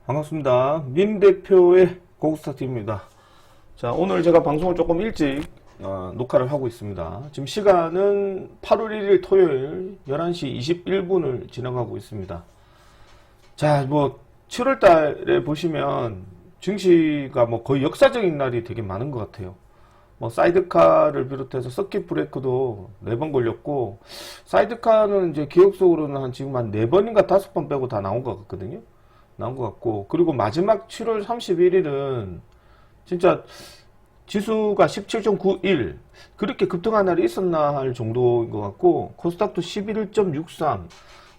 반갑습니다. 민 대표의 고급스타트입니다. 자, 오늘 제가 방송을 조금 일찍 녹화를 하고 있습니다. 지금 시간은 8월 1일 토요일 11시 21분을 지나가고 있습니다. 자, 7월 달에 보시면 증시가 거의 역사적인 날이 되게 많은 것 같아요. 사이드카를 비롯해서 서킷 브레이크도 4번 걸렸고, 사이드카는 이제 기억 속으로는 지금 한 4번인가 5번 빼고 다 나온 것 같거든요. 나온 것 같고, 그리고 마지막 7월 31일은 진짜 지수가 17.91 그렇게 급등한 날이 있었나 할 정도인 것 같고, 코스닥도 11.63.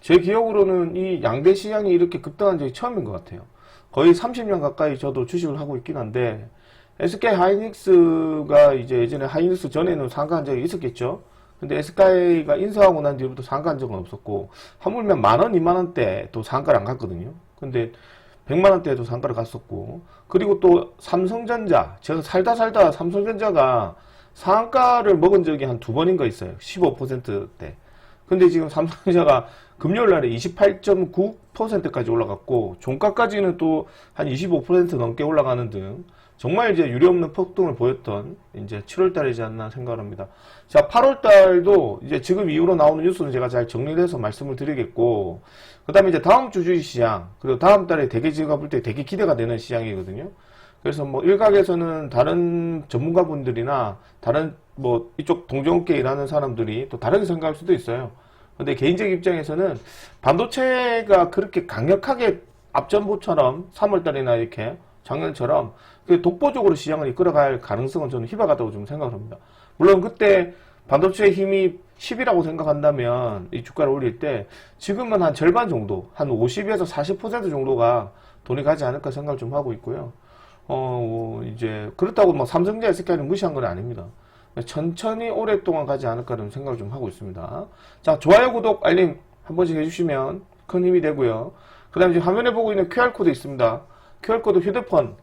제 기억으로는 이 양대 시장이 이렇게 급등한 적이 처음인 것 같아요. 거의 30년 가까이 저도 주식을 하고 있긴 한데, SK 하이닉스가 이제 예전에 하이닉스 전에는 상가한 적이 있었겠죠. 근데 SK가 인수하고 난 뒤로부터 상가한 적은 없었고, 하물며 만원, 2만원대 또 상가를 안 갔거든요. 근데 100만원대에도 상가를 갔었고, 그리고 또 삼성전자, 제가 살다 삼성전자가 상가를 먹은 적이 한 2번인가 있어요. 15%대. 근데 지금 삼성전자가 금요일날에 28.9%까지 올라갔고, 종가까지는 또 한 25% 넘게 올라가는 등 정말 이제 유례없는 폭등을 보였던 이제 7월달이지 않나 생각합니다. 자, 8월달도 이제 지금 이후로 나오는 뉴스는 제가 잘 정리를 해서 말씀을 드리겠고, 그 다음에 이제 다음 주 주식시장, 그리고 다음 달에 되게 제가 볼 때 되게 기대가 되는 시장이거든요. 그래서 일각에서는 다른 전문가분들이나 다른 이쪽 동종업계에 일하는 사람들이 또 다르게 생각할 수도 있어요. 근데 개인적 입장에서는 반도체가 그렇게 강력하게 앞전보처럼 3월달이나 이렇게 작년처럼 독보적으로 시장을 이끌어갈 가능성은 저는 희박하다고 좀 생각을 합니다. 물론 그때 반도체의 힘이 10이라고 생각한다면 이 주가를 올릴 때 지금은 한 절반 정도, 한 50에서 40% 정도가 돈이 가지 않을까 생각을 좀 하고 있고요. 이제 그렇다고 삼성전자 SK는 무시한 건 아닙니다. 천천히 오랫동안 가지 않을까라는 생각을 좀 하고 있습니다. 자, 좋아요, 구독, 알림 한 번씩 해주시면 큰 힘이 되고요. 그 다음에 지금 화면에 보고 있는 QR코드 있습니다. QR코드 휴대폰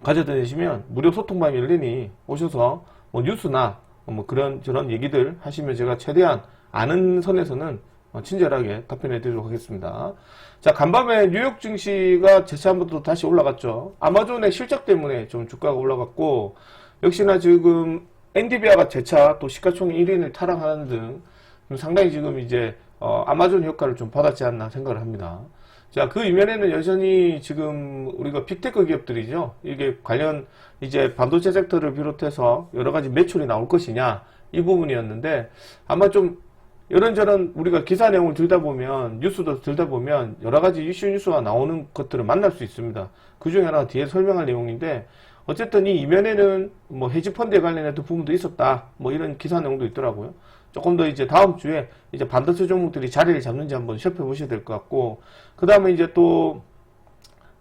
가져다 대시면 무료 소통방이 열리니 오셔서 뉴스나 그런 저런 얘기들 하시면 제가 최대한 아는 선에서는 친절하게 답변해 드리도록 하겠습니다. 자, 간밤에 뉴욕 증시가 재차 한번 또 다시 올라갔죠. 아마존의 실적 때문에 좀 주가가 올라갔고, 역시나 지금 엔비디아가 재차 또 시가총액 1위를 타락하는 등 상당히 지금 이제 아마존 효과를 좀 받았지 않나 생각을 합니다. 자, 그 이면에는 여전히 지금 우리가 빅테크 기업들이죠. 이게 관련 이제 반도체 섹터를 비롯해서 여러 가지 매출이 나올 것이냐, 이 부분이었는데, 아마 좀 이런저런 우리가 기사 내용을 들다 보면, 뉴스도 들다 보면 여러 가지 이슈 뉴스가 나오는 것들을 만날 수 있습니다. 그 중에 하나가 뒤에 설명할 내용인데, 어쨌든 이 이면에는 헤지펀드에 관련된 부분도 있었다. 이런 기사 내용도 있더라고요. 조금 더 이제 다음 주에 이제 반도체 종목들이 자리를 잡는지 한번 살펴보셔야 될 것 같고, 그 다음에 이제 또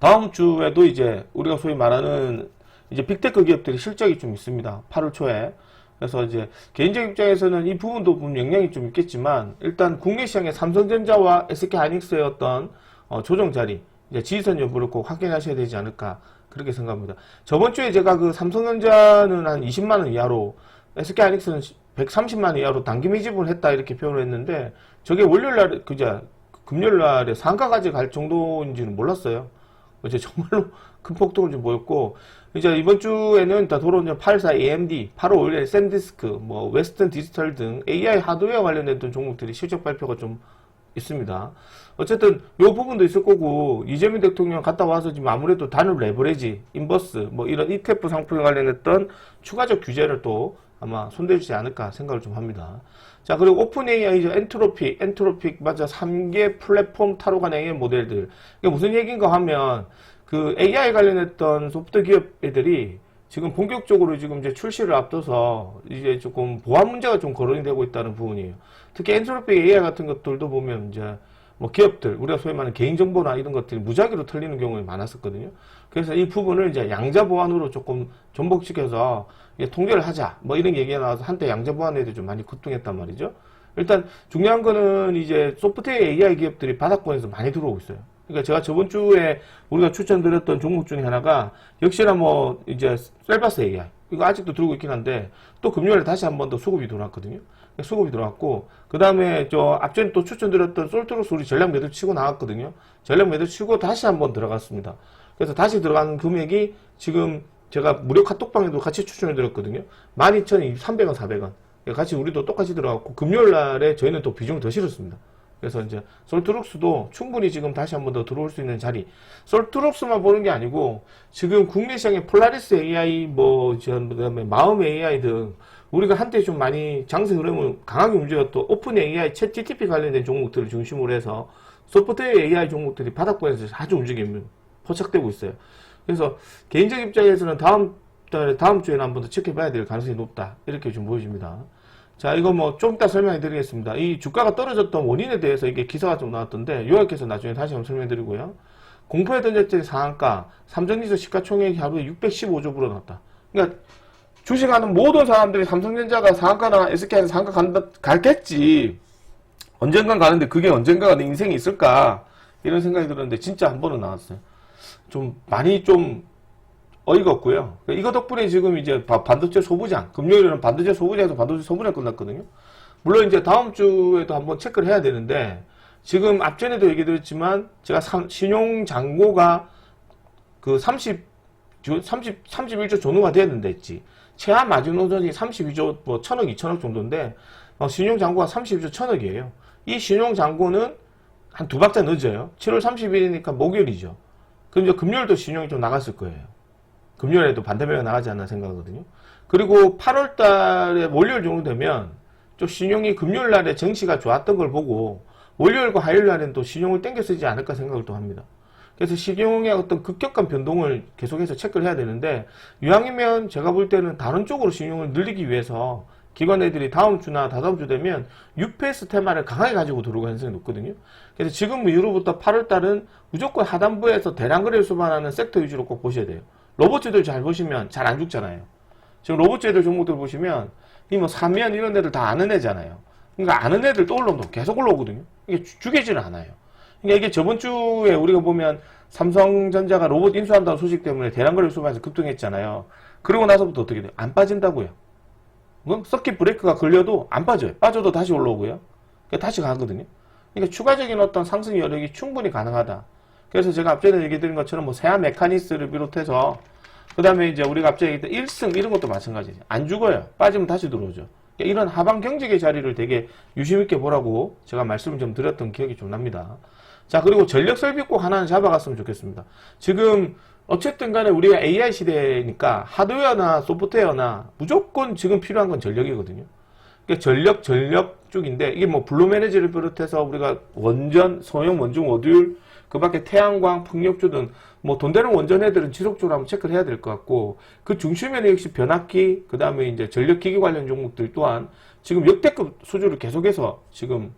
다음 주에도 이제 우리가 소위 말하는 이제 빅테크 기업들이 실적이 좀 있습니다. 8월 초에. 그래서 이제 개인적 입장에서는 이 부분도 영향이 좀 있겠지만, 일단 국내 시장의 삼성전자와 SK 하이닉스의 어떤 조정 자리, 이제 지지선 여부를 꼭 확인하셔야 되지 않을까 그렇게 생각합니다. 저번 주에 제가 그 삼성전자는 한 20만원 이하로, SK 하이닉스는 130만 이하로 단기 매집을 했다 이렇게 표현을 했는데, 저게 월요일날 금요일날에 상가까지 갈 정도인지는 몰랐어요. 이제 정말로 큰 폭등을 좀 보였고, 이제 이번 주에는 다 돌아오는 84 AMD, 8월 5일에 샌디스크, 웨스턴 디지털 등 AI 하드웨어 관련된 종목들이 실적 발표가 좀 있습니다. 어쨌든 요 부분도 있을 거고, 이재명 대통령 갔다 와서 지금 아무래도 단일 레버리지, 인버스, 이런 ETF 상품에 관련했던 추가적 규제를 또 아마 손대주지 않을까 생각을 좀 합니다. 자, 그리고 오픈 AI죠. 엔트로픽, 맞아. 3개 플랫폼 타로 간의 모델들. 이게 무슨 얘기인가 하면, 그 AI 관련했던 소프트 기업 애들이 지금 본격적으로 지금 이제 출시를 앞둬서 이제 조금 보안 문제가 좀 거론이 되고 있다는 부분이에요. 특히 엔트로픽 AI 같은 것들도 보면 이제 기업들, 우리가 소위 말하는 개인정보나 이런 것들이 무작위로 털리는 경우가 많았었거든요. 그래서 이 부분을 이제 양자 보안으로 조금 전복시켜서 통제를 하자, 이런 얘기가 나와서 한때 양자 보안에도 좀 많이 급등했단 말이죠. 일단 중요한 거는 이제 소프트웨어 AI 기업들이 바닥권에서 많이 들어오고 있어요. 그러니까 제가 저번 주에 우리가 추천드렸던 종목 중에 하나가 역시나 이제 셀바스 AI. 이거 아직도 들고 있긴 한데, 또 금요일에 다시 한 번 더 수급이 들어왔거든요. 수급이 들어왔고, 그 다음에 앞전에 또 추천드렸던 솔트록스 우리 전략 매도 치고 나왔거든요. 전략 매도 치고 다시 한 번 들어갔습니다. 그래서 다시 들어가는 금액이 지금 제가 무료 카톡방에도 같이 추천해드렸거든요. 12,300원, 400원. 같이 우리도 똑같이 들어갔고, 금요일 날에 저희는 또 비중을 더 실었습니다. 그래서 이제 솔트록스도 충분히 지금 다시 한 번 더 들어올 수 있는 자리. 솔트록스만 보는 게 아니고 지금 국내 시장에 폴라리스 AI 그다음에 마음 AI 등 우리가 한때 좀 많이 장세 흐름을 강하게 움직였던 오픈 AI, 챗 GTP 관련된 종목들을 중심으로 해서 소프트웨어 AI 종목들이 바닥권에서 아주 움직임이 포착되고 있어요. 그래서 개인적 입장에서는 다음 주에는 한 번 더 체크해봐야 될 가능성이 높다. 이렇게 좀 보여집니다. 자, 이거 뭐 좀 이따 설명해 드리겠습니다. 이 주가가 떨어졌던 원인에 대해서 이게 기사가 좀 나왔던데 요약해서 나중에 다시 한번 설명해 드리고요. 공포에 던졌던 상한가, 삼성전자 시가총액이 하루에 615조 불어났다. 그러니까 주식하는 모든 사람들이 삼성전자가 상한가나 SK에서 상한가 갈겠지. 언젠간 가는데 그게 언젠가가 내 인생에 있을까? 이런 생각이 들었는데 진짜 한 번은 나왔어요. 좀 많이 좀 어이가 없고요. 이거 덕분에 지금 이제 반도체 소부장, 금요일에는 반도체 소부장에서 반도체 소부장 끝났거든요. 물론 이제 다음 주에도 한번 체크를 해야 되는데, 지금 앞전에도 얘기 드렸지만, 제가 신용 잔고가 그 31조 전후가 되었는데 했지. 최하 마지노선이 32조, 뭐, 1000억, 2000억 정도인데, 신용 잔고가 32조 1000억이에요. 이 신용 잔고는 한 두 박자 늦어요. 7월 30일이니까 목요일이죠. 그럼 이제 금요일도 신용이 좀 나갔을 거예요. 금요일에도 반대매가 나가지 않나 생각하거든요. 그리고 8월 달에 월요일 정도 되면 좀 신용이 금요일 날에 정시가 좋았던 걸 보고 월요일과 화요일 날에는 또 신용을 땡겨 쓰지 않을까 생각을 또 합니다. 그래서 신용의 어떤 급격한 변동을 계속해서 체크를 해야 되는데, 이왕이면 제가 볼 때는 다른 쪽으로 신용을 늘리기 위해서 기관 애들이 다음 주나 다다음 주 되면 UPS 테마를 강하게 가지고 들어올 가능성이 높거든요. 그래서 지금 이후로부터 8월 달은 무조건 하단부에서 대량 거래를 수반하는 섹터 위주로 꼭 보셔야 돼요. 로봇주들 잘 보시면 잘 안 죽잖아요. 지금 로봇주들 종목들 보시면 이 뭐 삼면 이런 애들 다 아는 애잖아요. 그러니까 아는 애들 또 올라오면 계속 올라오거든요. 이게 죽이지는 않아요. 그러니까 이게 저번 주에 우리가 보면 삼성전자가 로봇 인수한다는 소식 때문에 대량거래를 수반해서 급등했잖아요. 그러고 나서부터 어떻게 돼요? 안 빠진다고요. 서킷 브레이크가 걸려도 안 빠져요. 빠져도 다시 올라오고요. 그러니까 다시 가거든요. 그러니까 추가적인 어떤 상승 여력이 충분히 가능하다. 그래서 제가 앞전에 얘기 드린 것처럼 뭐 세아 메카니스를 비롯해서 그 다음에 이제 우리가 앞전에 얘기했던 1승 이런 것도 마찬가지예요. 안 죽어요. 빠지면 다시 들어오죠. 그러니까 이런 하방 경직의 자리를 되게 유심있게 보라고 제가 말씀을 좀 드렸던 기억이 좀 납니다. 자, 그리고 전력 설비 꼭 하나는 잡아갔으면 좋겠습니다. 지금 어쨌든 간에 우리가 AI 시대니까 하드웨어나 소프트웨어나 무조건 지금 필요한 건 전력이거든요. 그러니까 전력 쪽인데 이게 뭐 블루 매니지를 비롯해서 우리가 원전, 소형 원중 모듈, 그 밖에 태양광, 풍력주 등 뭐 돈 되는 원전 애들은 지속적으로 한번 체크를 해야 될 것 같고, 그 중심에는 역시 변압기, 그 다음에 이제 전력기기 관련 종목들 또한 지금 역대급 수주를 계속해서 지금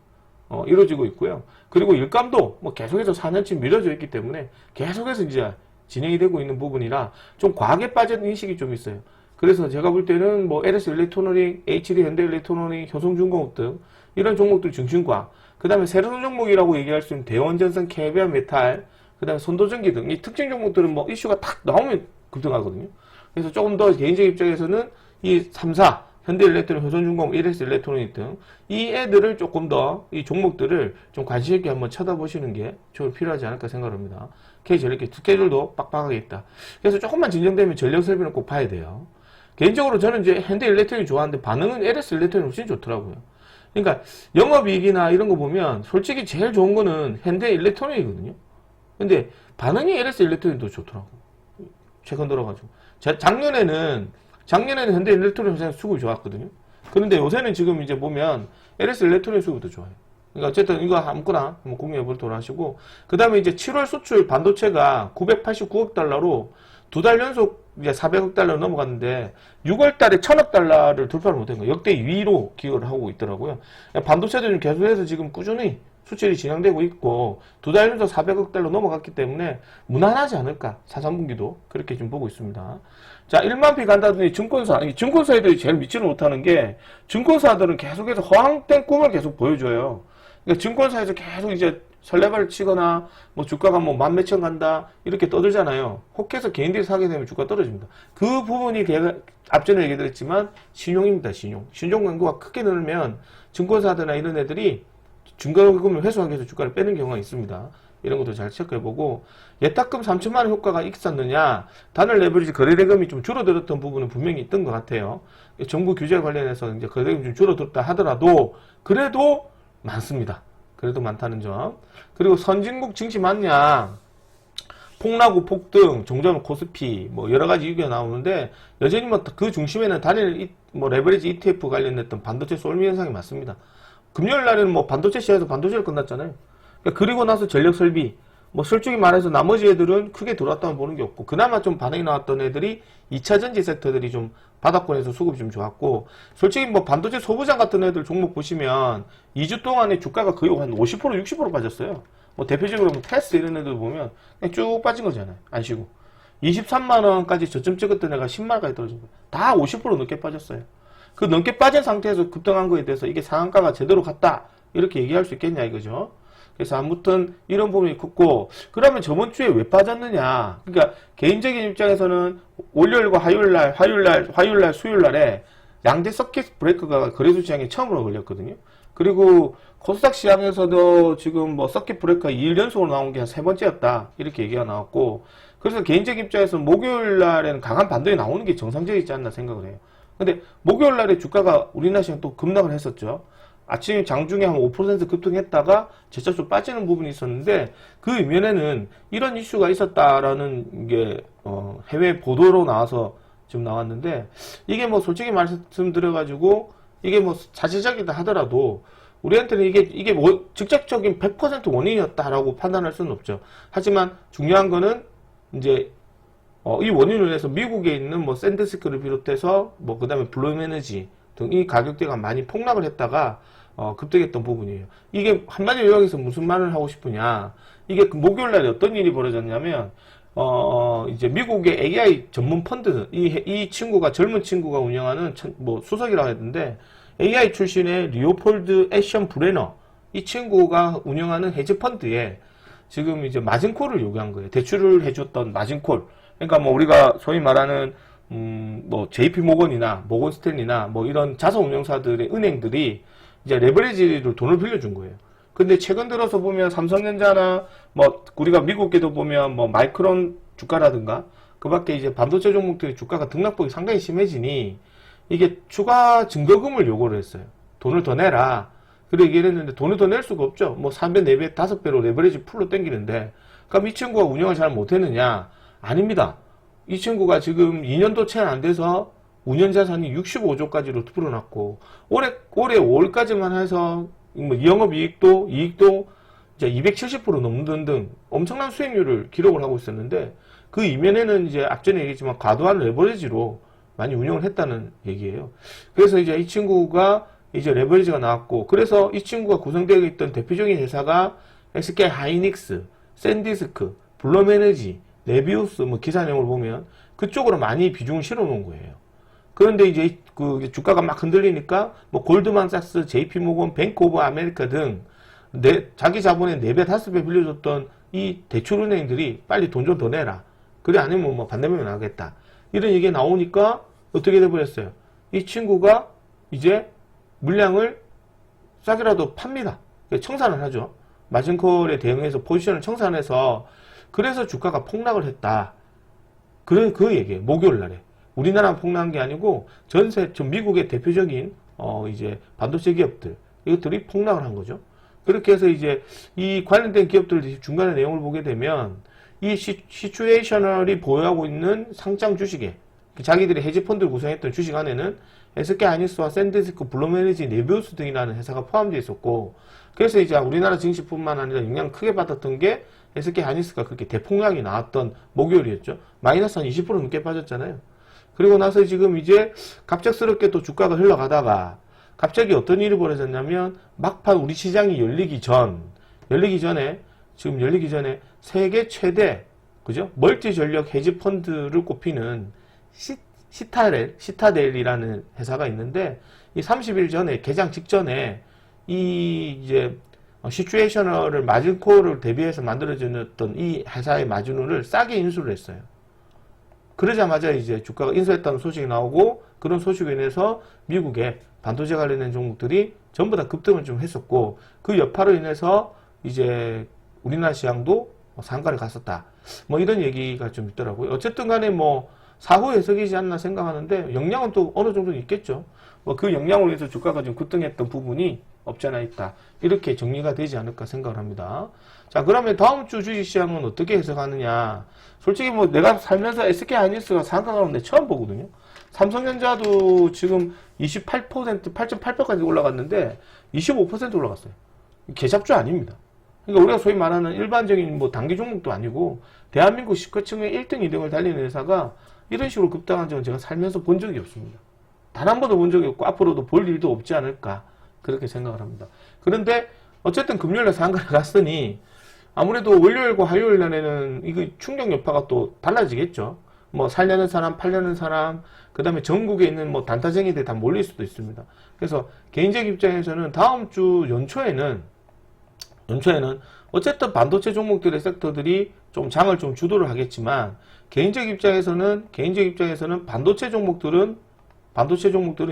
이루어지고 있고요. 그리고 일감도 뭐 계속해서 4년치 미뤄져 있기 때문에 계속해서 이제 진행이 되고 있는 부분이라 좀 과하게 빠진 인식이 좀 있어요. 그래서 제가 볼 때는 뭐 LS 일렉트로닉, HD 현대 일렉트로닉, 효성중공업 등 이런 종목들 중심과 그 다음에 새로운 종목이라고 얘기할 수 있는 대원전선, KBR 메탈, 그 다음에 선도전기 등 이 특징 종목들은 뭐 이슈가 탁 나오면 급등하거든요. 그래서 조금 더 개인적 입장에서는 이 3사, 현대일렉트로닉, 효성중공업, LS 일렉트로닉 등 이 애들을 조금 더 이 종목들을 좀 관심 있게 한번 쳐다보시는 게 좀 필요하지 않을까 생각합니다. K전력기 스케줄도 빡빡하게 있다. 그래서 조금만 진정되면 전력 설비는 꼭 봐야 돼요. 개인적으로 저는 이제 현대일렉트로닉 좋아하는데 반응은 LS 일렉트로닉 훨씬 좋더라고요. 그러니까 영업이익이나 이런 거 보면 솔직히 제일 좋은 거는 현대일렉트로닉이거든요. 근데 반응이 LS 일렉트로닉도 좋더라고. 최근 들어가지고. 작년에는 현대일렉트로닉 수급이 좋았거든요. 그런데 요새는 지금 이제 보면 LS 일렉트로닉 수급도 좋아요. 그러니까 어쨌든 이거 아무거나 한번 공유해보도록 하시고, 그 다음에 이제 7월 수출 반도체가 989억 달러로 두 달 연속 이제 400억 달러 넘어갔는데 6월 달에 1000억 달러를 돌파를 못한 거예요. 역대 2위로 기여를 하고 있더라고요. 반도체도 좀 계속해서 지금 꾸준히 수출이 진행되고 있고 두 달 연속 400억 달러 넘어갔기 때문에 무난하지 않을까. 4, 3분기도 그렇게 좀 보고 있습니다. 자, 1만 피 간다더니 증권사애들이 제일 믿지를 못하는 게 증권사들은 계속해서 허황된 꿈을 계속 보여줘요. 그러니까 증권사에서 계속 이제 설레발을 치거나 뭐 주가가 뭐 만 몇천 간다 이렇게 떠들잖아요. 혹해서 개인들이 사게 되면 주가 떨어집니다. 그 부분이 앞전에 얘기드렸지만 신용입니다. 신용 강도가 크게 늘면 증권사들이나 이런 애들이 증거금을 회수하기 위해서 주가를 빼는 경우가 있습니다. 이런 것도 잘 체크해보고, 예탁금 3천만 원 효과가 있었느냐, 단일 레버리지 거래대금이 좀 줄어들었던 부분은 분명히 있던 것 같아요. 정부 규제 관련해서 이제 거래대금이 좀 줄어들었다 하더라도 그래도 많습니다. 그래도 많다는 점. 그리고 선진국 증시 맞냐, 폭락우 폭등, 종전 코스피, 뭐 여러 가지 얘기가 나오는데, 여전히 뭐 그 중심에는 단일 뭐 레버리지 ETF 관련됐던 반도체 쏠미 현상이 맞습니다. 금요일 날에는 뭐 반도체 시장에서 반도체를 끝났잖아요. 그러니까 그리고 나서 전력 설비, 뭐 솔직히 말해서 나머지 애들은 크게 들어왔다고 보는 게 없고, 그나마 좀 반응이 나왔던 애들이 2차 전지 섹터들이 좀 바닥권에서 수급이 좀 좋았고, 솔직히 뭐 반도체 소부장 같은 애들 종목 보시면 2주 동안에 주가가 거의 한 50% 60% 빠졌어요. 뭐 대표적으로 뭐 테스 이런 애들 보면 그냥 쭉 빠진 거잖아요. 안 쉬고 23만원까지 저점 찍었던 애가 10만원까지 떨어진 거예요. 다 50% 넘게 빠졌어요. 그 넘게 빠진 상태에서 급등한 거에 대해서 이게 상한가가 제대로 갔다 이렇게 얘기할 수 있겠냐 이거죠. 그래서 아무튼 이런 부분이 컸고, 그러면 저번 주에 왜 빠졌느냐. 그러니까 개인적인 입장에서는 월요일과 화요일날, 수요일날에 양대 서킷 브레이크가 거래소 시장에 처음으로 걸렸거든요. 그리고 코스닥 시장에서도 지금 뭐 서킷 브레이크가 2일 연속으로 나온 게 한 3번째였다 이렇게 얘기가 나왔고, 그래서 개인적인 입장에서는 목요일날에는 강한 반등이 나오는 게 정상적이지 않나 생각을 해요. 근데 목요일날에 주가가 우리나라 시장 또 급락을 했었죠. 아침 장중에 한 5% 급등했다가 재차 좀 빠지는 부분이 있었는데, 그 이면에는 이런 이슈가 있었다라는 게 해외 보도로 나와서 지금 나왔는데, 이게 뭐 솔직히 말씀드려가지고 이게 뭐 자체적이다 하더라도 우리한테는 이게 뭐 직접적인 100% 원인이었다라고 판단할 수는 없죠. 하지만 중요한 거는 이제 이 원인을 위해서 미국에 있는 뭐 샌디스크를 비롯해서 뭐 그다음에 블룸에너지 등 이 가격대가 많이 폭락을 했다가 급등했던 부분이에요. 이게 한마디로 여기서 무슨 말을 하고 싶으냐, 이게 그 목요일날에 어떤 일이 벌어졌냐면 이제 미국의 AI 전문 펀드, 이 친구가 젊은 친구가 운영하는 뭐 수석이라고 했는데, AI 출신의 리오폴드 애션 브레너, 이 친구가 운영하는 헤지 펀드에 지금 이제 마진콜을 요구한 거예요. 대출을 해줬던 마진콜. 그러니까 뭐 우리가 소위 말하는 뭐 JP 모건이나 모건 스탠리나 뭐 이런 자산 운용사들의 은행들이 이제 레버리지로 돈을 빌려준 거예요. 근데 최근 들어서 보면 삼성전자나 뭐 우리가 미국에도 보면 뭐 마이크론 주가라든가 그 밖에 이제 반도체 종목들의 주가가 등락폭이 상당히 심해지니 이게 추가 증거금을 요구를 했어요. 돈을 더 내라. 그래 얘기를 했는데 돈을 더 낼 수가 없죠. 뭐 3배, 4배, 5배로 레버리지 풀로 땡기는데, 그럼 이 친구가 운영을 잘 못했느냐? 아닙니다. 이 친구가 지금 2년도 채 안 돼서 운영 자산이 65조까지로 불어났고, 올해 5월까지만 해서 뭐 이익도 이제 270% 넘는 등 엄청난 수익률을 기록을 하고 있었는데, 그 이면에는 이제 앞전에 얘기했지만 과도한 레버리지로 많이 운영을 했다는 얘기예요. 그래서 이제 이 친구가 이제 레버리지가 나왔고, 그래서 이 친구가 구성되어 있던 대표적인 회사가 SK 하이닉스, 샌디스크, 블룸에너지, 네비우스 뭐 기사 내용을 보면 그쪽으로 많이 비중을 실어 놓은 거예요. 그런데 이제 그 주가가 막 흔들리니까 뭐 골드만삭스, JP모건, 뱅크 오브 아메리카 등 자기 자본의 4배, 5배 빌려줬던 이 대출은행들이 빨리 돈 좀 더 내라. 그래 아니면 뭐 반대면 나가겠다. 이런 얘기가 나오니까 어떻게 돼버렸어요? 이 친구가 이제 물량을 싸게라도 팝니다. 청산을 하죠. 마진콜에 대응해서 포지션을 청산해서, 그래서 주가가 폭락을 했다. 그 얘기예요. 목요일 날에. 우리나라만 폭락한 게 아니고 전 미국의 대표적인 이제 반도체 기업들, 이것들이 폭락을 한 거죠. 그렇게 해서 이제 이 관련된 기업들 중간에 내용을 보게 되면 이 시츄에이셔널이 보유하고 있는 상장 주식에 자기들이 헤지펀드를 구성했던 주식 안에는 SK 하이닉스와 샌디스크, 블룸에너지, 네비우스 등이라는 회사가 포함되어 있었고, 그래서 이제 우리나라 증시뿐만 아니라 영향을 크게 받았던 게 SK 하이닉스가 그렇게 대폭락이 나왔던 목요일이었죠. 마이너스 한 20% 넘게 빠졌잖아요. 그리고 나서 지금 이제 갑작스럽게 또 주가가 흘러가다가 갑자기 어떤 일이 벌어졌냐면, 막판 우리 시장이 열리기 전에 세계 최대, 그죠? 멀티 전력 헤지 펀드를 꼽히는 시타델이라는 회사가 있는데, 이 30일 전에, 개장 직전에, 이제 시츄에이셔널을 마진콜을 대비해서 만들어졌던 이 회사의 마진율을 싸게 인수를 했어요. 그러자마자 이제 주가가 인수했다는 소식이 나오고 그런 소식으로 인해서 미국의 반도체 관련된 종목들이 전부 다 급등을 좀 했었고 그 여파로 인해서 이제 우리나라 시장도 상가를 갔었다. 뭐 이런 얘기가 좀 있더라고요. 어쨌든 간에 뭐 사후 해석이지 않나 생각하는데 영향은 또 어느 정도 있겠죠. 뭐 그 영향으로 해서 주가가 좀 급등했던 부분이 없지 않아 있다. 이렇게 정리가 되지 않을까 생각을 합니다. 자, 그러면 다음 주 주식시장은 어떻게 해석하느냐. 솔직히 뭐 내가 살면서 SK 하이닉스가 상가가 오는 데 처음 보거든요. 삼성전자도 지금 28%, 8.8%까지 올라갔는데 25% 올라갔어요. 개잡주 아닙니다. 그러니까 우리가 소위 말하는 일반적인 뭐 단기 종목도 아니고 대한민국 시가총액 1등, 2등을 달리는 회사가 이런 식으로 급등한 적은 제가 살면서 본 적이 없습니다. 단 한 번도 본 적이 없고 앞으로도 볼 일도 없지 않을까 그렇게 생각을 합니다. 그런데 어쨌든 금요일에 상가를 갔으니 아무래도 월요일과 화요일 날에는 이거 충격 여파가 또 달라지겠죠. 뭐 살려는 사람, 팔려는 사람, 그 다음에 전국에 있는 뭐 단타쟁이들 다 몰릴 수도 있습니다. 그래서 개인적 입장에서는 다음 주 연초에는 어쨌든 반도체 종목들의 섹터들이 좀 장을 좀 주도를 하겠지만 개인적 입장에서는 반도체 종목들은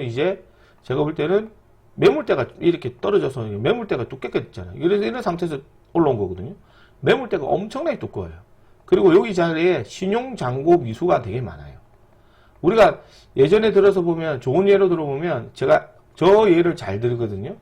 이제 제가 볼 때는 매물대가 이렇게 떨어져서 매물대가 두껍게 됐잖아요. 이런 상태에서 올라온 거거든요. 매물대가 엄청나게 두꺼워요. 그리고 여기 자리에 신용잔고 미수가 되게 많아요. 우리가 예전에 들어서 보면 좋은 예로 들어보면 제가 저 예를 잘 들거든요.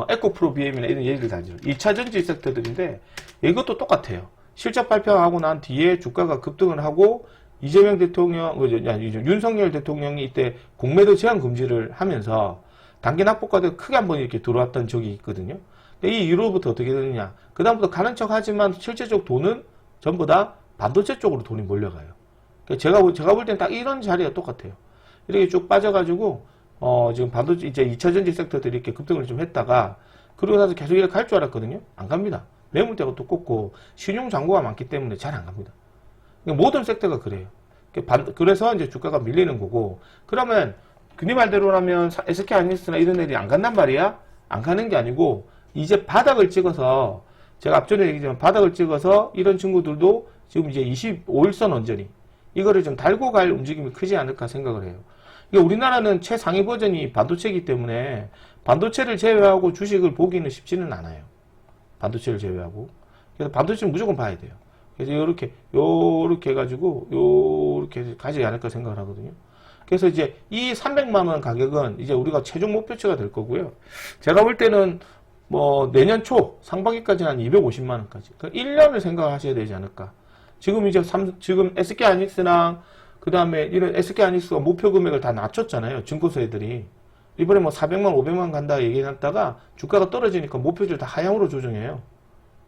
에코프로 BM이나 이런 예를 잘 들어요. 2차전지 섹터들인데 이것도 똑같아요. 실적 발표하고 난 뒤에 주가가 급등을 하고 이재명 대통령, 윤석열 대통령이 이때 공매도 제한 금지를 하면서 단기 납부가도 크게 한번 이렇게 들어왔던 적이 있거든요. 이 이후로부터 어떻게 되느냐. 그 다음부터 가는 척 하지만 실제적 돈은 전부 다 반도체 쪽으로 돈이 몰려가요. 제가 볼 땐 딱 이런 자리가 똑같아요. 이렇게 쭉 빠져가지고, 지금 반도체, 이제 2차전지 섹터들이 이렇게 급등을 좀 했다가, 그러고 나서 계속 이렇게 갈 줄 알았거든요. 안 갑니다. 매물대가 두껍고, 신용잔고가 많기 때문에 잘 안 갑니다. 모든 섹터가 그래요. 그래서 이제 주가가 밀리는 거고, 그러면, 네 말대로라면 SK 하이닉스나 이런 애들이 안 간단 말이야? 안 가는 게 아니고, 이제 바닥을 찍어서, 제가 앞전에 얘기했지만 바닥을 찍어서 이런 친구들도 지금 이제 25일선 언저리, 이거를 좀 달고 갈 움직임이 크지 않을까 생각을 해요. 우리나라는 최상위 버전이 반도체이기 때문에 반도체를 제외하고 주식을 보기는 쉽지는 않아요. 반도체를 제외하고. 그래서 반도체는 무조건 봐야 돼요. 그래서 요렇게 해가지고, 요렇게 가지 않을까 생각을 하거든요. 그래서 이제 이 300만원 가격은 이제 우리가 최종 목표치가 될 거고요. 제가 볼 때는 뭐 내년 초 상반기까지는 한 250만원까지. 그러니까 1년을 생각하셔야 되지 않을까. 지금 이제 지금 SK 하이닉스랑 그 다음에 이런 SK 하이닉스가 목표 금액을 다 낮췄잖아요. 증권사 애들이. 이번에 뭐 400만, 500만 간다 얘기해놨다가 주가가 떨어지니까 목표를 다 하향으로 조정해요.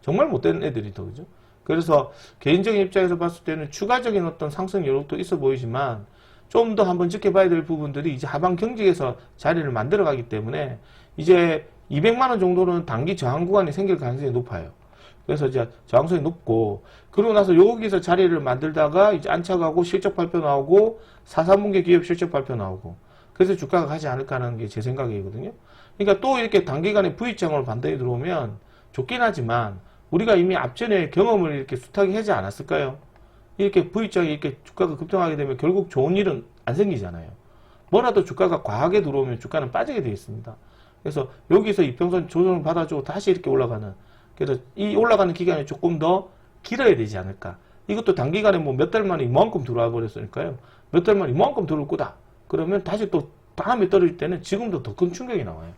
정말 못된 애들이더, 그죠? 그래서 개인적인 입장에서 봤을 때는 추가적인 어떤 상승 여력도 있어 보이지만 좀 더 한번 지켜봐야 될 부분들이 이제 하방 경직에서 자리를 만들어 가기 때문에 이제 200만원 정도는 단기 저항 구간이 생길 가능성이 높아요. 그래서 이제 저항성이 높고, 그러고 나서 여기서 자리를 만들다가 이제 안착하고 실적 발표 나오고, 4, 3분기 기업 실적 발표 나오고, 그래서 주가가 가지 않을까 하는 게 제 생각이거든요. 그러니까 또 이렇게 단기간에 V장으로 반등이 들어오면 좋긴 하지만, 우리가 이미 앞전에 경험을 이렇게 숱하게 하지 않았을까요? 이렇게 V장이 이렇게 주가가 급등하게 되면 결국 좋은 일은 안 생기잖아요. 뭐라도 주가가 과하게 들어오면 주가는 빠지게 되어 있습니다. 그래서 여기서 이평선 조정을 받아주고 다시 이렇게 올라가는, 그래서 이 올라가는 기간이 조금 더 길어야 되지 않을까. 이것도 단기간에 뭐 몇 달 만에 이만큼 들어와 버렸으니까요. 몇 달 만에 이만큼 들어올 거다. 그러면 다시 또 다음에 떨어질 때는 지금도 더 큰 충격이 나와요.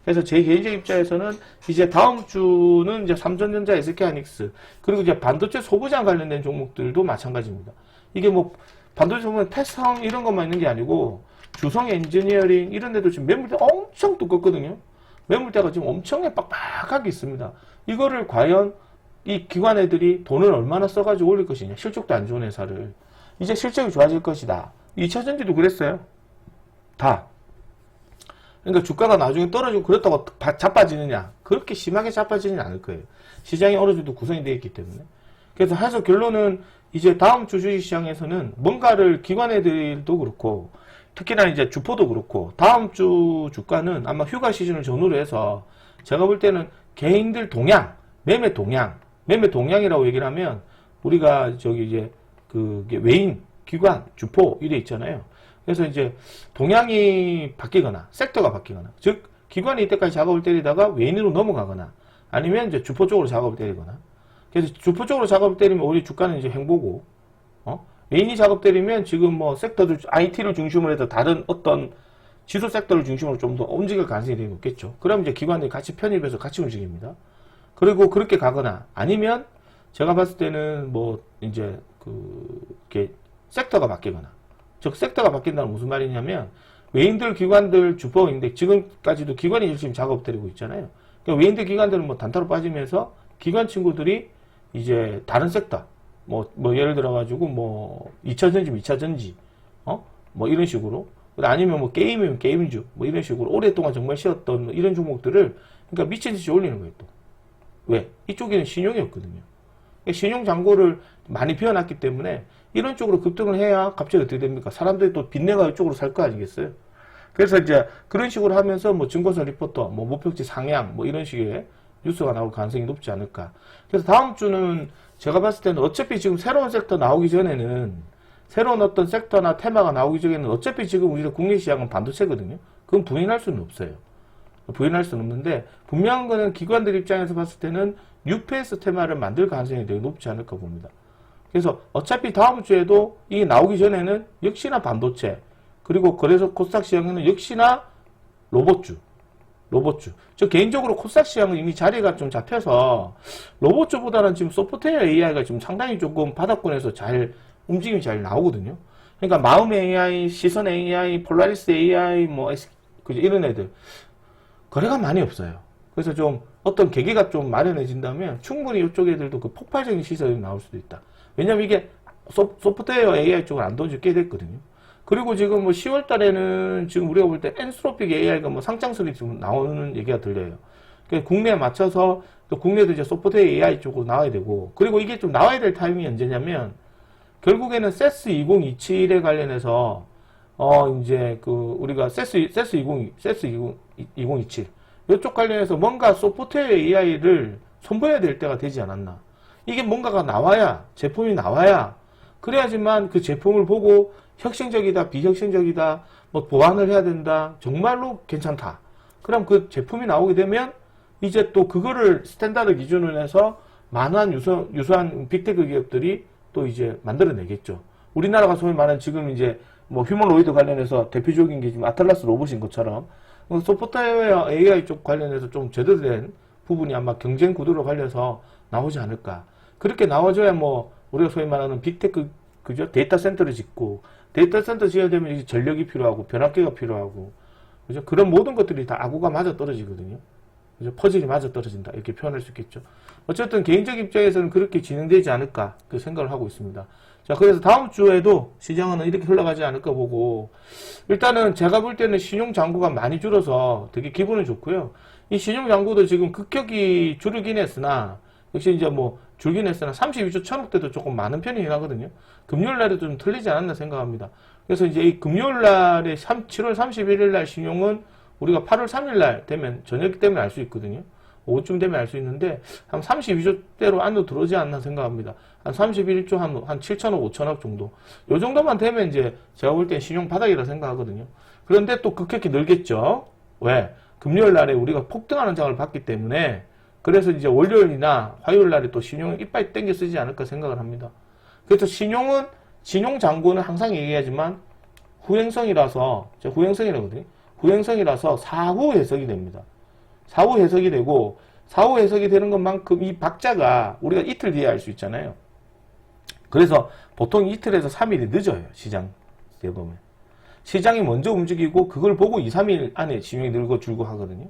그래서 제 개인적 입장에서는 이제 다음 주는 이제 삼성전자, SK 하이닉스, 그리고 이제 반도체 소부장 관련된 종목들도 마찬가지입니다. 이게 뭐 반도체 보면 태성 이런 것만 있는 게 아니고 주성 엔지니어링 이런 데도 지금 매물대가 엄청 두껍거든요. 매물대가 지금 엄청 빡빡하게 있습니다. 이거를 과연 이 기관 애들이 돈을 얼마나 써가지고 올릴 것이냐. 실적도 안 좋은 회사를. 이제 실적이 좋아질 것이다. 2차전지도 그랬어요. 다. 그러니까 주가가 나중에 떨어지고 그렇다고 자빠지느냐. 그렇게 심하게 자빠지지는 않을 거예요. 시장이 어느 정도 구성이 되어 있기 때문에. 그래서 해서 결론은 이제 다음 주 주식시장에서는 뭔가를 기관 애들도 그렇고 특히나 이제 주포도 그렇고 다음 주 주가는 아마 휴가 시즌을 전후로 해서 제가 볼 때는 개인들 동향, 매매 동향이라고 얘기를 하면 우리가 저기 이제 그게 외인, 기관, 주포 이래 있잖아요. 그래서 이제 동향이 바뀌거나 섹터가 바뀌거나, 즉 기관이 이때까지 작업을 때리다가 외인으로 넘어가거나 아니면 이제 주포 쪽으로 작업을 때리거나. 그래서 주포 쪽으로 작업을 때리면 우리 주가는 이제 행보고, 외인이 작업 때리면 지금 뭐 섹터들 IT를 중심으로 해서 다른 어떤 지수 섹터를 중심으로 좀 더 움직일 가능성이 되게 높겠죠. 그럼 이제 기관들이 같이 편입해서 같이 움직입니다. 그리고 그렇게 가거나 아니면 제가 봤을 때는 뭐 이제 이렇게 섹터가 바뀌거나, 즉 섹터가 바뀐다는 무슨 말이냐면 외인들, 기관들, 주포인데 지금까지도 기관이 열심히 작업 때리고 있잖아요. 그러니까 외인들, 기관들은 뭐 단타로 빠지면서 기관 친구들이 이제 다른 섹터, 뭐 예를 들어가지고 뭐 2차 전지, 2차 전지, 뭐 이런 식으로, 아니면 뭐 게임이면 게임주, 뭐 이런 식으로 오랫동안 정말 쉬었던 뭐 이런 종목들을 그러니까 미친 듯이 올리는 거예요 또. 왜? 이쪽에는 신용이었거든요. 그러니까 신용 잔고를 많이 비워놨기 때문에 이런 쪽으로 급등을 해야 갑자기 어떻게 됩니까? 사람들이 또 빚내가 이쪽으로 살 거 아니겠어요? 그래서 이제 그런 식으로 하면서 뭐 증권사 리포터, 뭐 목표치 상향, 뭐 이런 식의 뉴스가 나올 가능성이 높지 않을까. 그래서 다음 주는 제가 봤을 때는 어차피 지금 새로운 섹터 나오기 전에는, 새로운 어떤 섹터나 테마가 나오기 전에는 어차피 지금 우리 국내 시장은 반도체거든요. 그건 부인할 수는 없어요. 부인할 수는 없는데, 분명한 거는 기관들 입장에서 봤을 때는 UPS 테마를 만들 가능성이 되게 높지 않을까 봅니다. 그래서 어차피 다음 주에도 이게 나오기 전에는 역시나 반도체, 그리고 그래서 코스닥 시장에는 역시나 로봇주. 저 개인적으로 코스닥 시장은 이미 자리가 좀 잡혀서 로봇주보다는 지금 소프트웨어 AI가 지금 상당히 조금 바닥권에서 움직임이 잘 나오거든요. 그러니까 마음 AI, 시선 AI, 폴라리스 AI, 뭐 이런 애들 거래가 많이 없어요. 그래서 좀 어떤 계기가 좀 마련해진다면 충분히 이쪽 애들도 그 폭발적인 시선이 나올 수도 있다. 왜냐면 이게 소프트웨어 AI 쪽을 안 도와줄 게 됐거든요. 그리고 지금 뭐 10월 달에는 지금 우리가 볼 때 엔스로픽 AI가 뭐 상장설이 지금 나오는 얘기가 들려요. 그러니까 국내에 맞춰서 또 국내도 이제 소프트웨어 AI 쪽으로 나와야 되고, 그리고 이게 좀 나와야 될 타이밍이 언제냐면 결국에는 CES 2027에 관련해서 이제 우리가 CES 2027 이쪽 관련해서 뭔가 소프트웨어 AI를 선보여야 될 때가 되지 않았나. 이게 뭔가가 나와야, 제품이 나와야, 그래야지만 그 제품을 보고 혁신적이다, 비혁신적이다, 뭐 보완을 해야 된다, 정말로 괜찮다. 그럼 그 제품이 나오게 되면 이제 또 그거를 스탠다드 기준으로 해서 많은 유수한 빅테크 기업들이 또 이제 만들어내겠죠. 우리나라가 소위 말하는 지금 이제 뭐 휴머노이드 관련해서 대표적인 게 지금 아틀라스 로봇인 것처럼 소프트웨어 AI 쪽 관련해서 좀 제대로 된 부분이 아마 경쟁 구도로 갈려서 나오지 않을까. 그렇게 나와줘야 뭐 우리가 소위 말하는 빅테크, 그죠? 데이터 센터를 짓고, 데이터 센터 지어야 되면 이제 전력이 필요하고 변압기가 필요하고, 그죠? 그런 모든 것들이 다 아구가 맞아 떨어지거든요. 그죠? 퍼즐이 맞아 떨어진다, 이렇게 표현할 수 있겠죠. 어쨌든 개인적 입장에서는 그렇게 진행되지 않을까 그 생각을 하고 있습니다. 자, 그래서 다음 주에도 시장은 이렇게 흘러가지 않을까 보고, 일단은 제가 볼 때는 신용 잔고가 많이 줄어서 되게 기분은 좋고요. 이 신용 잔고도 지금 급격히 줄긴 했으나, 역시 이제 뭐 줄긴 했으나 32조 1000억대도 조금 많은 편이긴 하거든요. 금요일 날에도 좀 틀리지 않았나 생각합니다. 그래서 이제 이 금요일 날에 7월 31일 날 신용은 우리가 8월 3일 날 되면, 저녁 때문에 알 수 있거든요. 오후쯤 되면 알 수 있는데 한 32조대로 안으로 들어오지 않나 생각합니다. 한 31조 한 7천억, 5천억 정도. 요 정도만 되면 이제 제가 볼 때 신용 바닥이라 생각하거든요. 그런데 또 급격히 늘겠죠. 왜? 금요일 날에 우리가 폭등하는 장을 봤기 때문에. 그래서 이제 월요일이나 화요일 날에 또 신용을 이빨 땡겨 쓰지 않을까 생각을 합니다. 그래서 신용 잔고는 항상 얘기하지만 후행성이라서, 제가 후행성이라거든요. 후행성이라서 사후 해석이 됩니다. 사후 해석이 되고, 사후 해석이 되는 것만큼 이 박자가 우리가 이틀 뒤에 알 수 있잖아요. 그래서 보통 이틀에서 3일이 늦어요. 시장 때 보면. 시장이 먼저 움직이고 그걸 보고 2, 3일 안에 신용이 늘고 줄고 하거든요.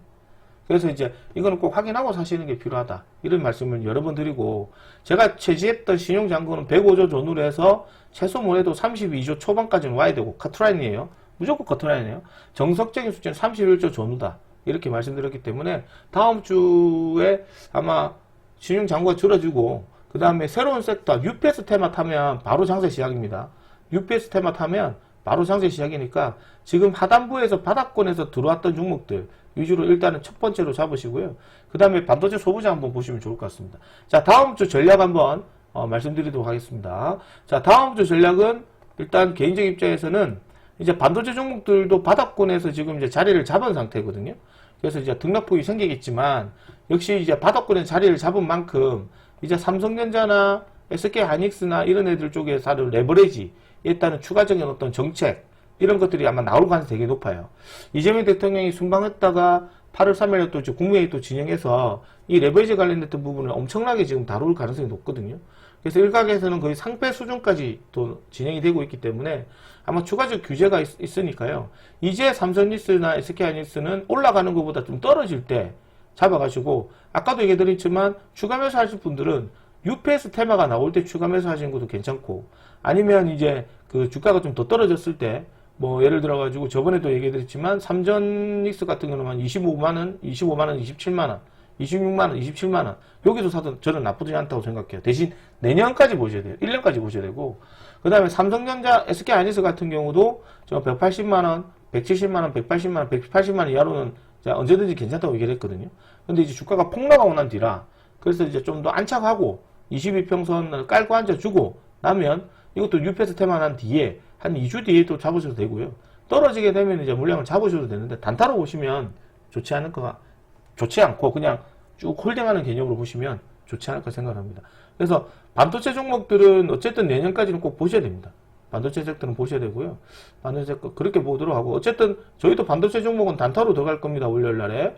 그래서 이제 이거는 꼭 확인하고 사시는 게 필요하다. 이런 말씀을 여러 번 드리고, 제가 제시했던 신용잔고는 105조 전후로 해서 최소 못해도 32조 초반까지는 와야 되고, 커트라인이에요. 무조건 커트라인이에요. 정석적인 수치는 31조 전후다. 이렇게 말씀드렸기 때문에 다음 주에 아마 신용잔고가 줄어지고, 그 다음에 새로운 섹터, UPS 테마 타면 바로 장세 시작입니다. UPS 테마 타면 바로 장세 시작이니까 지금 하단부에서 바닥권에서 들어왔던 종목들, 위주로 일단은 첫 번째로 잡으시고요. 그 다음에 반도체 소부장 한번 보시면 좋을 것 같습니다. 자, 다음 주 전략 한번 말씀드리도록 하겠습니다. 자, 다음 주 전략은 일단 개인적 입장에서는 이제 반도체 종목들도 바닥권에서 지금 이제 자리를 잡은 상태거든요. 그래서 이제 등락폭이 생기겠지만 역시 이제 바닥권에 자리를 잡은 만큼 이제 삼성전자나 SK 하이닉스나 이런 애들 쪽에 사는 레버리지에 따른 추가적인 어떤 정책 이런 것들이 아마 나올 가능성이 되게 높아요. 이재명 대통령이 순방했다가 8월 3일에 또 국무회의 또 진행해서 이 레버리지 관련됐던 부분을 엄청나게 지금 다룰 가능성이 높거든요. 그래서 일각에서는 거의 상패 수준까지 또 진행이 되고 있기 때문에 아마 추가적 규제가 있으니까요. 이제 삼성니스나 SK하이닉스는 올라가는 것보다 좀 떨어질 때 잡아가시고 아까도 얘기 드렸지만 추가 매수 하실 분들은 UPS 테마가 나올 때 추가 매수 하시는 것도 괜찮고 아니면 이제 그 주가가 좀 더 떨어졌을 때 뭐 예를 들어 가지고 저번에도 얘기 드렸지만 삼전닉스 같은 경우는 25만원, 27만원 26만원, 27만원 여기서 사도 저는 나쁘지 않다고 생각해요. 대신 내년까지 보셔야 돼요. 1년까지 보셔야 되고 그 다음에 삼성전자, SK하이닉스 같은 경우도 저 180만원, 170만원, 180만원, 180만원 이하로는 언제든지 괜찮다고 얘기를 했거든요. 근데 이제 주가가 폭락하고 난 뒤라 그래서 이제 좀 더 안착하고 22평선을 깔고 앉아주고 나면 이것도 UPS 테마 난 뒤에 한 2주 뒤에 또 잡으셔도 되고요. 떨어지게 되면 이제 물량을 잡으셔도 되는데 단타로 보시면 좋지 않고 그냥 쭉 홀딩하는 개념으로 보시면 좋지 않을까 생각합니다. 그래서 반도체 종목들은 어쨌든 내년까지는 꼭 보셔야 됩니다. 반도체 섹터는 보셔야 되고요. 반도체 그렇게 보도록 하고 어쨌든 저희도 반도체 종목은 단타로 들어갈 겁니다. 월요일날에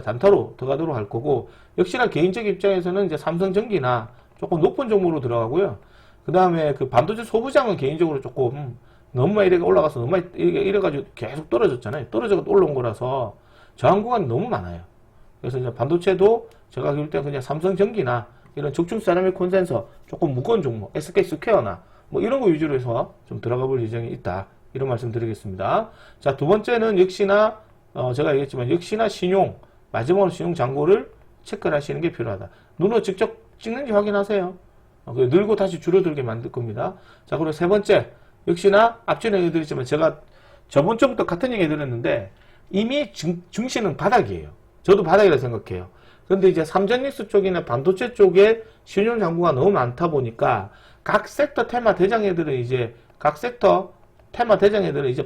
단타로 들어가도록 할 거고 역시나 개인적 입장에서는 이제 삼성전기나 조금 높은 종목으로 들어가고요. 그 다음에 그 반도체 소부장은 개인적으로 조금 너무 많이 이렇게 올라가서 너무 많이 이래가지고 계속 떨어졌잖아요. 떨어져서 올라온 거라서 저항 구간이 너무 많아요. 그래서 이제 반도체도 제가 볼 때 그냥 삼성전기나 이런 적중 세라믹 콘센서 조금 무거운 종목, SK 스퀘어나 뭐 이런 거 위주로 해서 좀 들어가 볼 예정이 있다. 이런 말씀 드리겠습니다. 자, 두 번째는 역시나, 제가 얘기했지만 역시나 마지막으로 신용 잔고를 체크를 하시는 게 필요하다. 눈으로 직접 찍는지 확인하세요. 늘고 다시 줄어들게 만들 겁니다. 자, 그리고 세 번째, 역시나 앞전에 얘기 드렸지만 제가 저번 주부터 같은 얘기 드렸는데 이미 증시는 바닥이에요. 저도 바닥이라 생각해요. 그런데 이제 삼전닉스 쪽이나 반도체 쪽에 신용 잔고가 너무 많다 보니까 각 섹터 테마 대장애들은 이제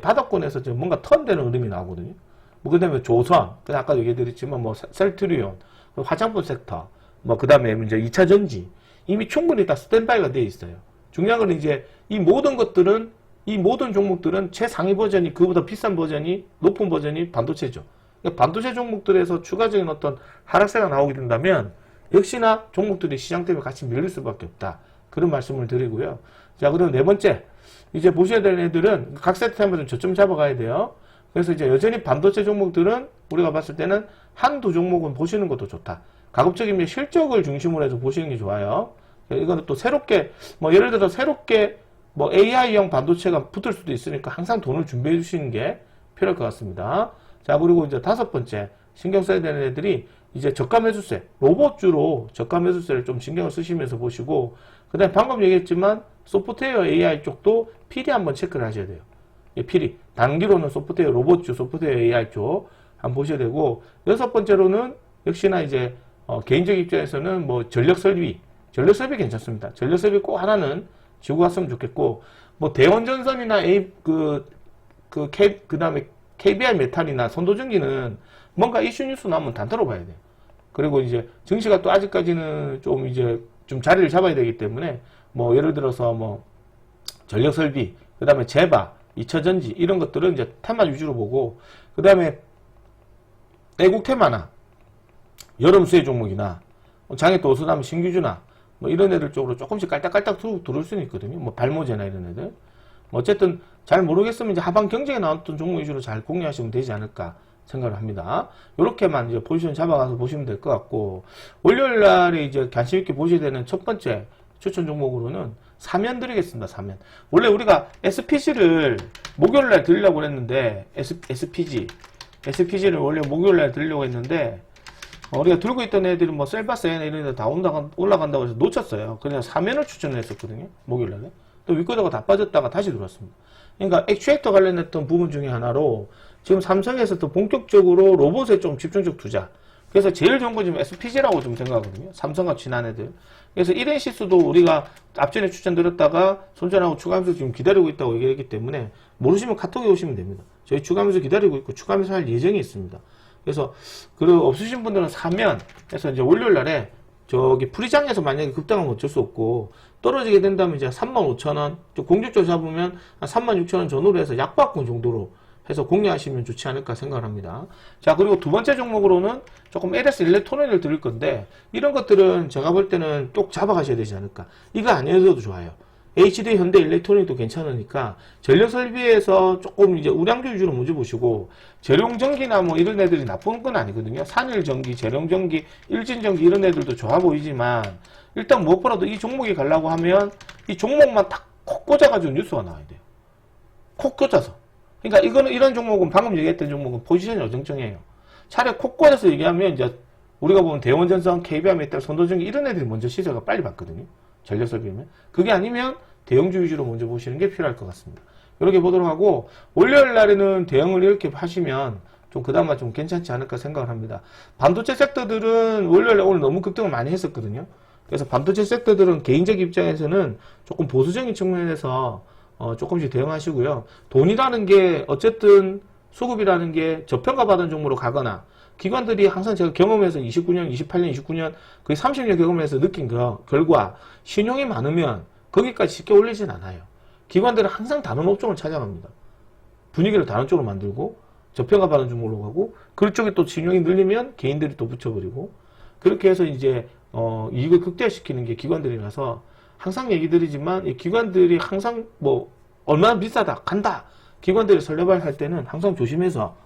바닥권에서 뭔가 턴되는 흐름이 나오거든요. 뭐 그다음에 조선, 아까도 얘기드렸지만 뭐 셀트리온, 화장품 섹터, 뭐 그다음에 이제 2차 전지 이미 충분히 다 스탠바이가 되어 있어요. 중요한 건 이제 이 모든 종목들은 최상위 버전이 그보다 비싼 버전이 높은 버전이 반도체죠. 그러니까 반도체 종목들에서 추가적인 어떤 하락세가 나오게 된다면 역시나 종목들이 시장 때문에 같이 밀릴 수밖에 없다. 그런 말씀을 드리고요. 자, 그럼 네 번째 이제 보셔야 될 애들은 각 세트 타임에 저점 잡아가야 돼요. 그래서 이제 여전히 반도체 종목들은 우리가 봤을 때는 한두 종목은 보시는 것도 좋다. 가급적이면 실적을 중심으로 해서 보시는 게 좋아요. 이거는 또 새롭게, 뭐 예를 들어 새롭게 뭐 AI형 반도체가 붙을 수도 있으니까 항상 돈을 준비해 주시는 게 필요할 것 같습니다. 자, 그리고 이제 다섯 번째, 신경 써야 되는 애들이 이제 저가 매수세, 로봇주로 저가 매수세를 좀 신경을 쓰시면서 보시고, 그 다음에 방금 얘기했지만 소프트웨어 AI 쪽도 PD 한번 체크를 하셔야 돼요. PD. 단기로는 소프트웨어 로봇주, 소프트웨어 AI 쪽 한번 보셔야 되고, 여섯 번째로는 역시나 이제 개인적 입장에서는 뭐 전력 설비 괜찮습니다. 전력 설비 꼭 하나는 지고 갔으면 좋겠고, 뭐 대원전선이나 그 다음에 KBI 메탈이나 선도전기는 뭔가 이슈 뉴스 나오면 단타로 봐야 돼요. 그리고 이제 증시가 또 아직까지는 좀 자리를 잡아야 되기 때문에 뭐 예를 들어서 뭐 전력 설비, 그 다음에 제바, 2차 전지 이런 것들은 이제 테마 위주로 보고, 그 다음에 애국 테마나 여름 수혜 종목이나 장애 또 어수나면 신규주나 뭐 이런 애들 쪽으로 조금씩 깔딱깔딱 들어올 수는 있거든요. 뭐 발모제나 이런 애들. 뭐 어쨌든 잘 모르겠으면 이제 하반 경제에 나왔던 종목 위주로 잘 공유하시면 되지 않을까 생각을 합니다. 요렇게만 이제 포지션 잡아가서 보시면 될 것 같고, 월요일 날에 이제 관심 있게 보셔야 되는 첫 번째 추천 종목으로는 사면 드리겠습니다. 사면. 원래 우리가 SPG를 목요일 날 드리려고 했는데, SPG를 원래 목요일 날 드리려고 했는데, 우리가 들고 있던 애들이 뭐 셀바스나 이런 애들 다 올라간다고 해서 놓쳤어요. 그래서 사면을 추천을 했었거든요. 목요일 날에. 또 윗거다가 다 빠졌다가 다시 들어왔습니다. 그러니까 액추에이터 관련했던 부분 중에 하나로 지금 삼성에서 또 본격적으로 로봇에 좀 집중적 투자. 그래서 제일 좋은 건 지금 SPG라고 좀 생각하거든요. 삼성과 친한 애들. 그래서 1인 시스도 우리가 앞전에 추천드렸다가 손절하고 추가하면서 지금 기다리고 있다고 얘기했기 때문에 모르시면 카톡에 오시면 됩니다. 저희 추가하면서 기다리고 있고 추가하면서 할 예정이 있습니다. 그래서 없으신 분들은 사면 해서 이제 월요일 날에 저기 프리장에서 만약에 급등하면 어쩔 수 없고 떨어지게 된다면 이제 35,000원 공격적으로 잡으면 한 36,000원 전후로 해서 약박권 정도로 해서 공략하시면 좋지 않을까 생각을 합니다. 자, 그리고 두 번째 종목으로는 조금 LS 일렉트로닉을 드릴 건데 이런 것들은 제가 볼 때는 꼭 잡아가셔야 되지 않을까. 이거 아니어도 좋아요. HD 현대 일렉트로닉도 괜찮으니까 전력 설비에서 조금 이제 우량주 위주로 먼저 보시고 재룡전기나 뭐 이런 애들이 나쁜 건 아니거든요. 산일전기, 재룡전기, 일진전기 이런 애들도 좋아 보이지만 일단 무엇보다도 이 종목이 가려고 하면 이 종목만 딱 콕 꽂아가지고 뉴스가 나와야 돼요. 콕 꽂아서. 그러니까 이거는 이런 종목은 방금 얘기했던 종목은 포지션이 어정쩡해요. 차라리 콕 꽂아서 얘기하면 이제 우리가 보면 대원전선, KBR, 메탈, 선도전기 이런 애들이 먼저 시세가 빨리 받거든요. 전력설비면. 그게 아니면 대형주 위주로 먼저 보시는 게 필요할 것 같습니다. 이렇게 보도록 하고 월요일 날에는 대응을 이렇게 하시면 좀 그나마 좀 괜찮지 않을까 생각을 합니다. 반도체 섹터들은 월요일에 오늘 너무 급등을 많이 했었거든요. 그래서 반도체 섹터들은 개인적 입장에서는 조금 보수적인 측면에서 조금씩 대응하시고요. 돈이라는 게 어쨌든 수급이라는 게 저평가 받은 종목으로 가거나 기관들이 항상 제가 경험해서 29년, 28년, 29년 거의 30년 경험해서 느낀 결과 신용이 많으면 거기까지 쉽게 올리진 않아요. 기관들은 항상 다른 업종을 찾아갑니다. 분위기를 다른 쪽으로 만들고 저평가 받은 종목으로 가고 그쪽에 또 신용이 늘리면 개인들이 또 붙여버리고 그렇게 해서 이제 이익을 극대화시키는 게 기관들이라서 항상 얘기 드리지만 이 기관들이 항상 뭐 얼마나 비싸다 간다 기관들이 설레발할 때는 항상 조심해서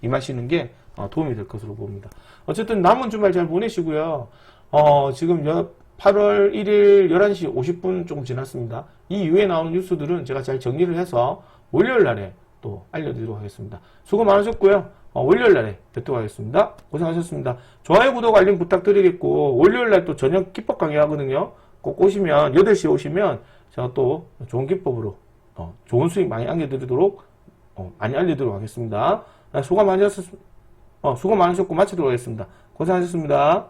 임하시는 게 도움이 될 것으로 봅니다. 어쨌든 남은 주말 잘 보내시고요. 지금 8월 1일 11시 50분 조금 지났습니다. 이 이후에 나오는 뉴스들은 제가 잘 정리를 해서 월요일 날에 또 알려드리도록 하겠습니다. 수고 많으셨고요. 월요일 날에 뵙도록 하겠습니다. 고생하셨습니다. 좋아요, 구독, 알림 부탁드리겠고 월요일 날 또 저녁 기법 강의하거든요. 꼭 오시면 8시에 오시면 제가 또 좋은 기법으로 좋은 수익 많이 알려드리도록 하겠습니다. 수고 많으셨고 마치도록 하겠습니다. 고생하셨습니다.